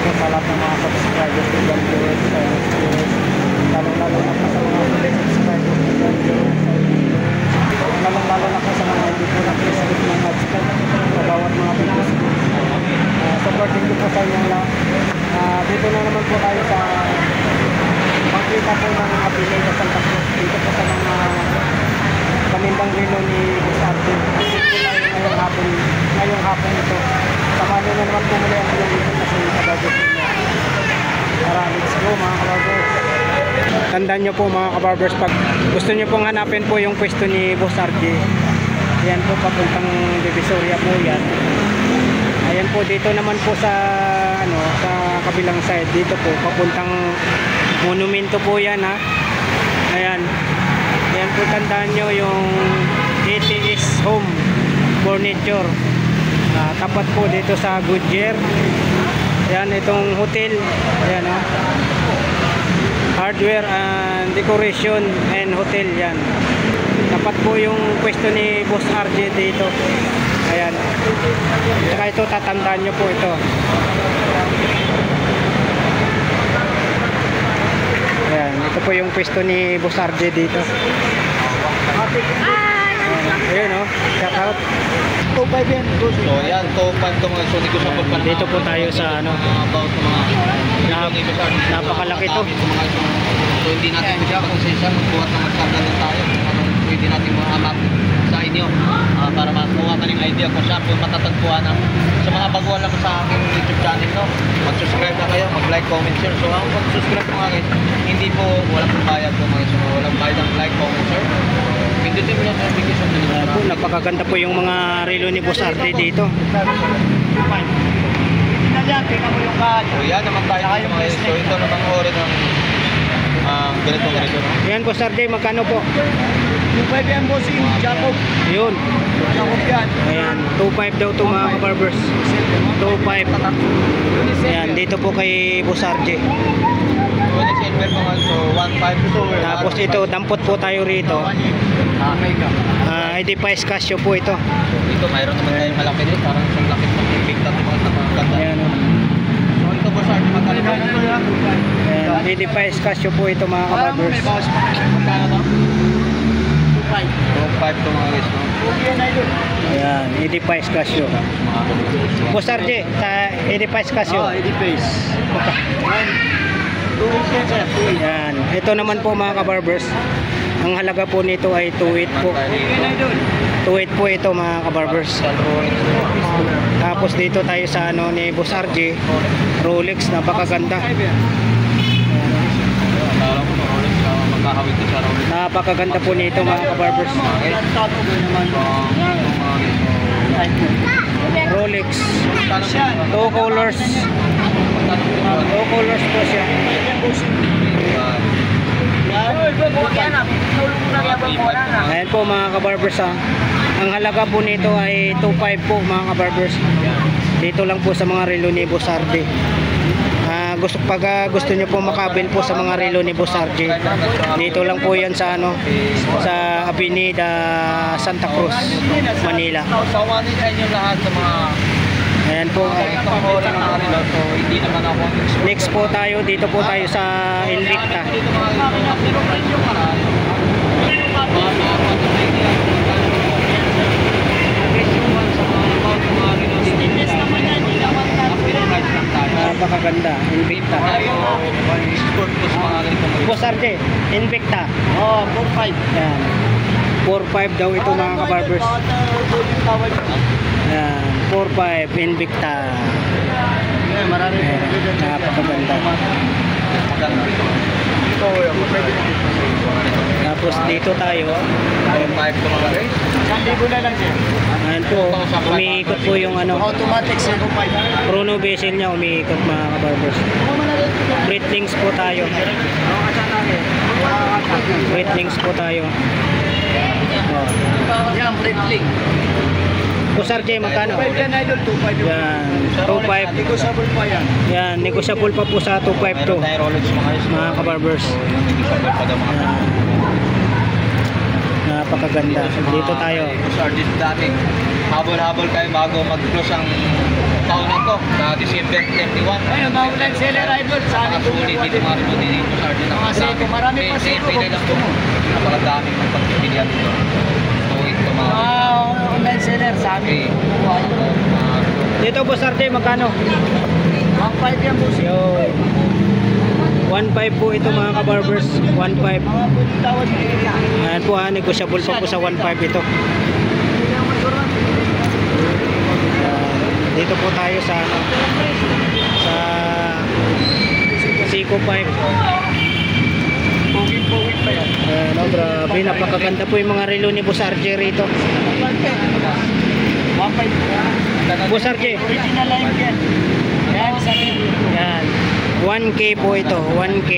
po sa lahat ng mga subscribers ko dyan, viewers, lalong-lalo na po sa mga full subscribers ko dyan, viewers, lalong-lalo na po sa mga hindi po na-click ng subscribe sa bawat mga videos ko. Supporting ko po sa inyo lang. Dito na naman po tayo sa pagkita po ng Apilay sa Santa Cruz. Dito po sa mga pamindang relo ni Boss Archie. Dito tayo ngayong hapon ito. Samahan nyo na naman po muli ang ilang dito kasi sa budget nyo. Tara, let's go mga kabarbers. Tandaan nyo po mga kabarbers, pag gusto nyo pong hanapin po yung pwesto ni Boss Archie, yan po papuntang Divisoria po yan. Ayan po, dito naman po sa sa kabilang side, dito po papuntang monumento po yan ha. Ayan. Ayan po, tandaan nyo yung ATS Home Furniture. Tapat po dito sa Goodyear. Ayan, itong hotel. Ayan ha. Hardware and Decoration and Hotel yan. Tapat po yung pwesto ni Boss RJ dito. Ayan. Saka ito, tatandaan nyo po ito. Ayan, ito po yung pwesto ni Boss RJ dito. Ayan o, shout out. 2.5 yan. So yan, 2.5 to mga so negotiable pa. Dito po tayo sa about mga napakalaki to. So hindi natin bigyan kung sisa magbuhat ng magsarga lang tayo. Pwede natin mahanap sa inyo para makuha ka ng idea kung saan po matatagpuan sa mga baguhan lang sa aking YouTube channel, no? Mag-subscribe na kayo, mag-like, comment, share. So ang pag-subscribe po mga guys, hindi po walang bayad po mga guys. So walang bayad ang like, comment, share. Pindutin mo lang sa notification po, napakaganda po yung mga relo ni Boss RJ dito. So yan naman tayo mga guys. So ito naman ori ng ganito. Yan Boss RJ, magkano po? 2.5 yan bossing, Jacob. Yun. Jacob yan. Ayan, 2.5 daw to mga kabarbers. 2.5. Ayan, dito po kay Boss RJ. So 1.5 to Tapos ito, dampot po tayo rito. ID Pies Casio po ito. Ito mayroon naman tayong malaki din, parang isang laki ng big na mga ganda. Ayan o. So ito po sa ating magkaliban. Ayan, ID Pies Casio po ito mga kabarbers. Magkano to? 2.5 to mga guys, no? Ayan, ID Pies Casio. Boss RJ, ID Pies Casio. ID Pies. Ayan, ito naman po mga kabarbers. Ang halaga po nito ay 2.8 po. 2.8 po ito mga kabarbers. Tapos dito tayo sa ni Boss RJ, Rolex, napakaganda. Napakaganda po nito mga kabarbers. Rolex, 2 colors. 2 colors po siya. Ayan po mga kabarbers ha. Ang halaga po nito ay 2.5 po mga kabarbers. Dito lang po sa mga relo ni Boss RJ. Gusto nyo po makabil po sa mga relo ni Boss RJ, dito lang po yan sa sa Avenida Santa Cruz, Manila. Ayan po. Next po tayo, dito po tayo sa Invicta. Napakaganda, Invicta. Boss RJ, Invicta. Oh, 4.5. Ayan. 4.5 daw ito mga kabarbers. Ayan, 4.5 Invicta. Ayan, napakaganda. Tapos dito tayo. 4.5 to mga guys. Ayan po, umiikot po yung automatic 0.5. chrono bezel niya, umiikot mga kabarbers. Breithlings po tayo. Breithlings po tayo. Yan, breitling. Boss RJ, magkano? 2.5 yan idol, 2.5. Yan, 2.5. Negotiable pa yan. Yan, negotiable pa po sa 2.5 to. Mga kabarbers. Napakaganda. Dito tayo. Sardis dati. Habol-habol kayo bago mag-close ang paunan ko sa December 31. Ayun, mga online seller idol. Sa amin po. Sulit dito mga remote din ito, Sergeant. Mga Seiko, marami pa Seiko. Pinay lang po. Napakadami ng pagpipilian dito. So, ito mga... Online seller sa amin. Dito Boss RJ, magkano? 1.5 yan po siya. Yo. 1.5 po ito mga kabarbers. 1.5. Mga puti tawad sa area. Ayan po ha, negotiable pa po sa 1.5 ito. Dito po tayo sa Seiko 5. Pugit pa yan. No, grabe, napakaganda po yung mga relo ni Boss RJ rito. 1.5 Boss RJ, original line yan. Yan, sa akin. yan. 1K po ito, 1K.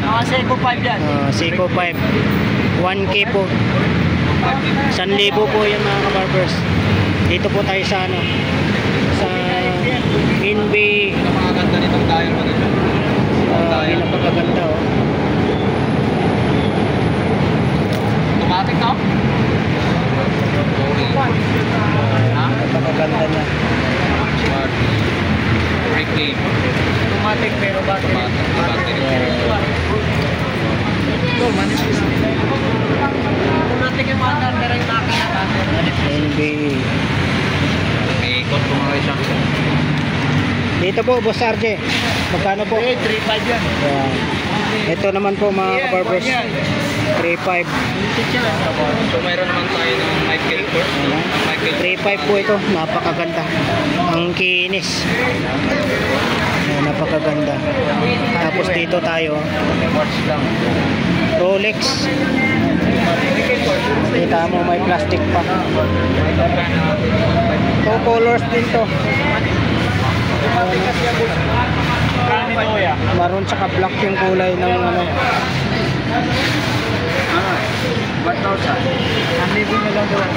Mga Seiko 5 yan. Seiko 5. 1K po. 1,000 po yan mga kabarbers. Dito po tayo sa ano, sa NB. Napakaganda nitong dial mo dito. Napakaganda oh. Automatic na? Ha? Napakaganda niya. Smart. Break game. Automatic pero battery. Battery. Ito, manipis. Automatic yung mga camera yung makina natin. NB. May ikot po mga isang. Dito po Boss RJ, magkano po? 3.5 yan. Yan. Ito naman po mga kabarbers, 3.5. So mayroon naman tayo ng Michael Kors. Michael 3.5 po ito, napakaganda. Ang kinis. Ayan, napakaganda. Tapos dito tayo, Kors lang. Rolex. Kita mo may plastic pa. Two colors din to. Maroon tsaka black yung kulay ng ano. 1,000. 1,000 na lang doon.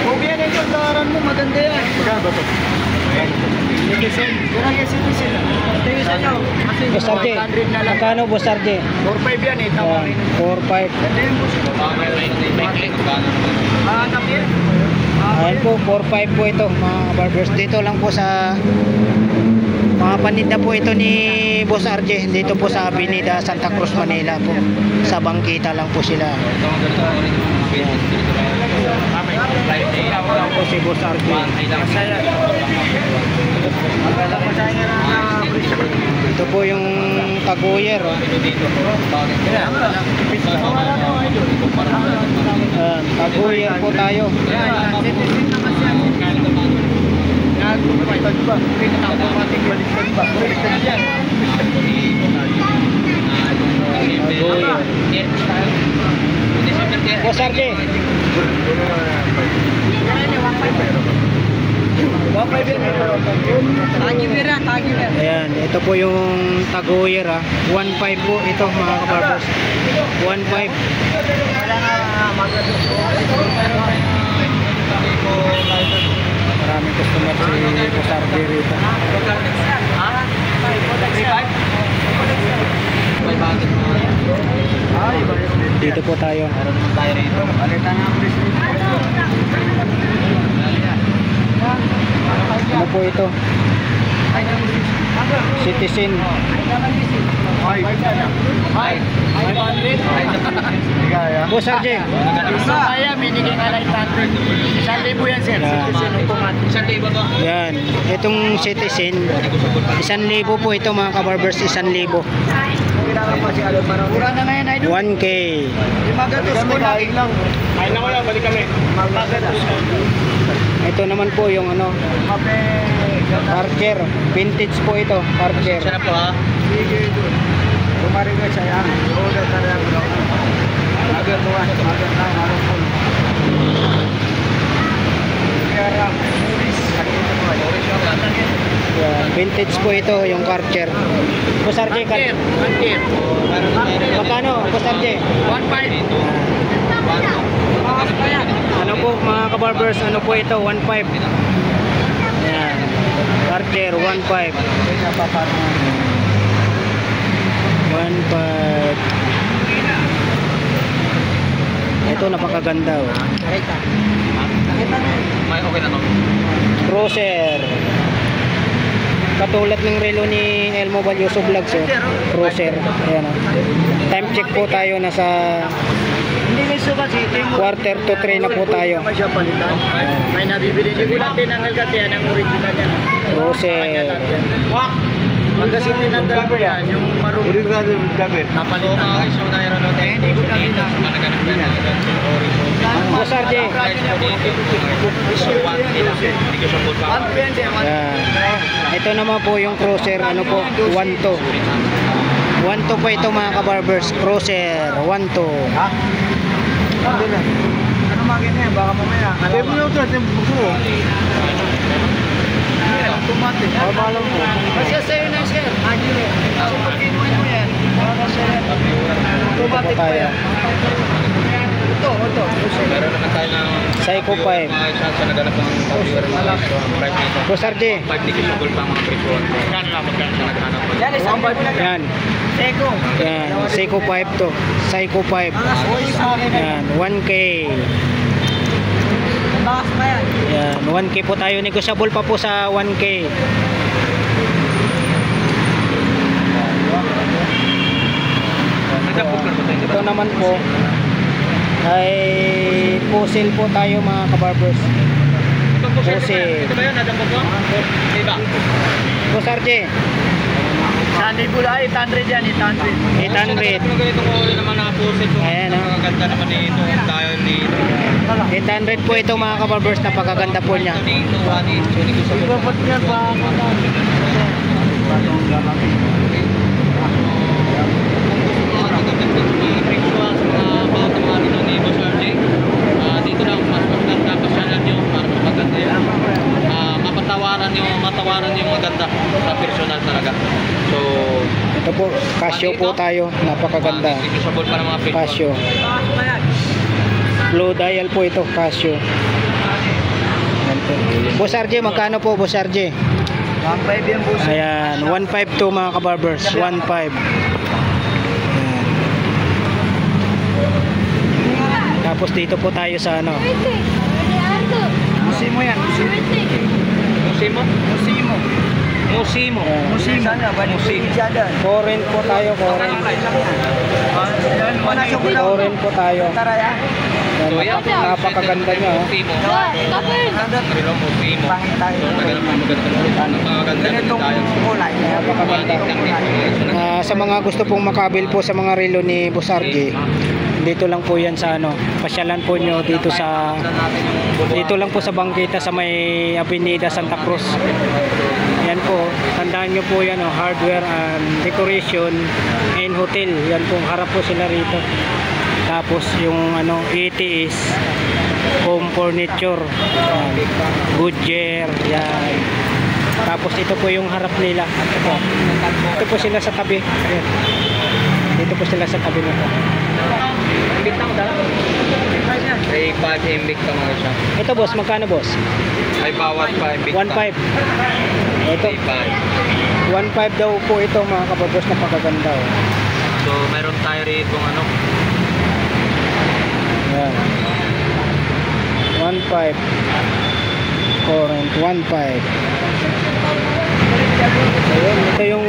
Okay yan yung tawaran mo, maganda yan. Maganda ba ito? Citizen. Kurang yung citizen. Tingin sa nyo. Boss RJ, magkano Boss RJ? 4.5 yan eh. Tama rin. 4.5. Ganda yung boss. Hanap yan. Ayan po, 4.5 po ito mga barbers. Dito lang po sa mga paninda po ito ni Boss RJ. Dito po sa Avenida Santa Cruz, Manila po. Sa bangkita lang po sila. Lang po si Boss RJ. Ito po yung Taguyer. Taguyer po tayo. Boss RJ. Ayan, ito po yung Taguyer 1.5 po ito mga kabarbers. 1.5. Maraming customer si Boss RJ rito. Dito po tayo. Ano po ito? Citizen. Boss RJ. Kaya minigay ka lang 1,000 yan sir. Citizen automatic. Yan. Itong Citizen 1,000 po ito mga kabarbers. 1,000. Mura na ngayon idol. 1K. Magatos mo lang. Ay na ko yan, balik kami. Magatos. Ito naman po yung ano, Karcher. Vintage po ito, Karcher. Sana po ha. Sige doon. Kumarin ka siya yan. Order ka lang. Magar mo ah. Magar na. Marupol. Kaya Muris. Muris yung tatangin. Yan, vintage po ito, yung Karcher. Boss RJ, magkano? Boss RJ? 1.5. Ano po mga kabarbers, ano po ito? 1.5. Yan. Karcher, 1.5. 1.5. Ito napakaganda oh. May okay na no? Cruiser. Katulad ng relo ni Elmo Valioso Vlogs, cruiser. Ayan, oh. Time check po tayo, nasa Hindi may sukat si quarter to 3 na po tayo. May siya palitan. May nabibili. Hindi ko lang tinanggal kasi yan ang original yan. Cruiser. Kasi tinanggal ko yan, yung marunong. Original gamit. So mga guys, so nairo no tayo. Hindi ko na Dito sa mga ganap yan. Boss RJ. Price po dito. So 1K lang. Hindi ko siya full pa. Ayan. Ito naman po yung cruiser, ano po, 1.2. 1.2 po ito mga kabarbers, cruiser 1.2. Ha? Hindi na. Ano mga ganyan? Baka mamaya. Sabi mo ito, yung buko. Automatic. Bahala mo. Kasi sa'yo na sir. Agile. So pag-inuin mo yan. Automatic pa yan. Ito. Meron naman tayo ng Psycho 5. mga isa sa naganap ng viewer na so ang price nito. Boss RJ. 5 negotiable pa mga presyo. Magkano lang magkano siya naghanap. Yan, isang bag na. Yan. Seko. Yan, Psycho 5 to. Psycho 5. Yan, 1K. Bakas pa yan. Yan, 1K po tayo. Negotiable pa po sa 1K. Ito naman po ay puzzle po tayo mga kabarbers. Puzzle. Ito ba yun? Nadang po? Iba. Boss RJ, Sunday pula, 800 yan, 800. 800. Kung ganitong uli naman na pusit. Ayan, Ang ganda naman nito. Dahil dito. 800 po ito mga kabarbers. Napakaganda po niya. Dito, 1 inch. Negotiable. Dapat yan pa. Dito lang mas maganda pasyalan nyo para maganda yun. Matawaran yung maganda sa personal talaga. So, Ito po, Casio po tayo. Napakaganda. negotiable pa ng mga presyo. Casio. Blue dial po ito, Casio. Ayan po. Boss RJ, magkano po Boss RJ? 1.5 yan po. Ayan, 1.5 to mga kabarbers. 1.5. Ayan. Tapos dito po tayo sa ano. Musimo yan. Musimo? Musimo. Musimo. Ayan. Musimo. Sana ba? Musimo. Current po tayo, current. Current po tayo. Tara yan. Ayan, napakaganda niya. Oh. Musimo. Pero Musimo. Pangit tayo. So, naganap ang maganda. Napakaganda rin Ganitong tayo. kulay. Napakaganda. Sa mga gusto pong makabil po sa mga relo ni Boss RJ, dito lang po yan sa ano, pasyalan po nyo dito lang po sa Bangkita sa may Avenida Santa Cruz. Yan po, tandaan nyo po yan, oh, hardware and decoration and hotel. Yan po, harap po sila rito. Tapos yung ano, ET is home furniture, yan. Goodyear, yan. Tapos ito po yung harap nila. Ito po sila sa tabi. Ayan. Dito po sila sa tabi nito. Imbik na ko dala. Ay, 5 imbik ka mga siya. Ito boss, magkano boss? Ay, bawat 5 imbik 1.5. Ito, 1.5 daw po ito mga kababos, napakaganda. Oh. So, meron tayo rito ano. Yan. 1.5. Current 1.5. Ayun, ito yung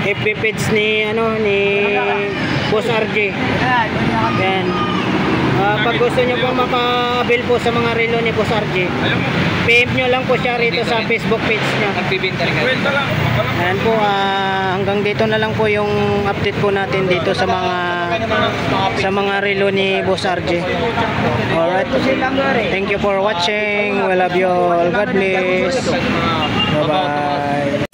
FB page ni Boss RJ. Yan. Pag gusto nyo po makabil po sa mga relo ni Boss RJ, PM nyo lang po siya rito sa Facebook page nyo. Nagbibinta rin kayo. Ayan po, hanggang dito na lang po yung update po natin dito sa mga relo ni Boss RJ. Alright. Thank you for watching. We love you all. God bless. Bye-bye.